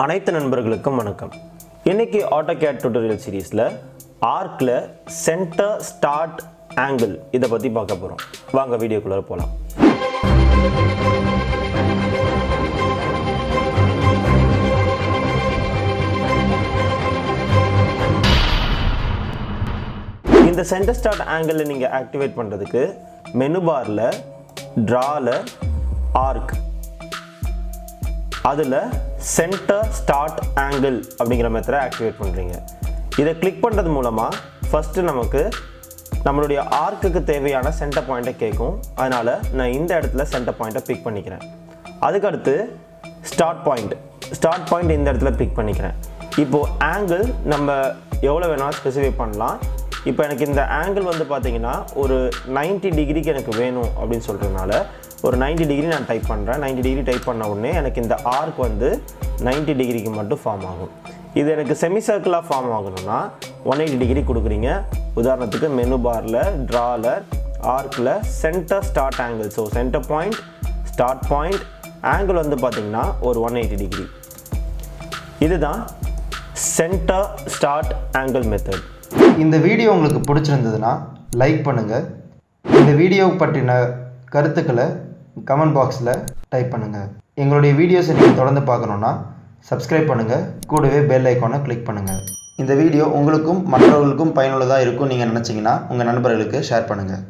அனைத்து நண்பர்களுக்கும் வணக்கம். இன்னைக்கு AutoCAD டியூட்டோரியல் சீரிஸ்ல ஆர்க்ல சென்டர் ஸ்டார்ட் ஆங்கிள் இதை பத்தி பார்க்க போறோம். வாங்க வீடியோக்குள்ள போலாம். இந்த சென்டர் ஸ்டார்ட் ஆங்கிள் நீங்க ஆக்டிவேட் பண்றதுக்கு மெனு பார்ல டிரால ஆர்க் அதில் சென்டர் ஸ்டார்ட் ஆங்கிள் அப்படிங்கிற மெத்தடை ஆக்டிவேட் பண்ணுறீங்க. இதை கிளிக் பண்ணுறது மூலமாக ஃபஸ்ட்டு நமக்கு நம்மளுடைய ஆர்க்குக்கு தேவையான சென்டர் பாயிண்ட்டை கேட்கும். அதனால் நான் இந்த இடத்துல சென்டர் பாயிண்ட்டை பிக் பண்ணிக்கிறேன். அதுக்கடுத்து ஸ்டார்ட் பாயிண்ட் இந்த இடத்துல பிக் பண்ணிக்கிறேன். இப்போது ஆங்கிள் நம்ம எவ்வளோ வேணாலும் ஸ்பெசிஃபை பண்ணலாம். இப்போ எனக்கு இந்த ஆங்கிள் வந்து பார்த்தீங்கன்னா ஒரு 90 டிகிரிக்கு எனக்கு வேணும் அப்படின்னு சொல்கிறதுனால ஒரு 90 டிகிரி நான் டைப் பண்ணுறேன். 90 டிகிரி டைப் பண்ண உடனே எனக்கு இந்த ஆர்க் வந்து 90 டிகிரிக்கு மட்டும் ஃபார்ம் ஆகும். இது எனக்கு செமி சர்க்கிளாக ஃபார்ம் ஆகணும்னா 180 டிகிரி கொடுக்குறீங்க. உதாரணத்துக்கு மெனு பாரில் ட்ராவில் ஆர்க்கில் centre start angle, so centre point start point angle வந்து பார்த்திங்கன்னா ஒரு 180 டிகிரி. இதுதான் சென்டர் ஸ்டார்ட் ஆங்கிள் மெத்தட். இந்த வீடியோ உங்களுக்கு பிடிச்சிருந்ததுன்னா லைக் பண்ணுங்கள். இந்த வீடியோ பற்றின கருத்துக்களை கமெண்ட் பாக்ஸில் டைப் பண்ணுங்கள். எங்களுடைய வீடியோஸை நீங்கள் தொடர்ந்து பார்க்கணுன்னா சப்ஸ்கிரைப் பண்ணுங்கள். கூடவே பெல் ஐக்கானை கிளிக் பண்ணுங்கள். இந்த வீடியோ உங்களுக்கும் மற்றவர்களுக்கும் பயனுள்ளதாக இருக்கும் நீங்கள் நினச்சிங்கன்னா உங்கள் நண்பர்களுக்கு ஷேர் பண்ணுங்கள்.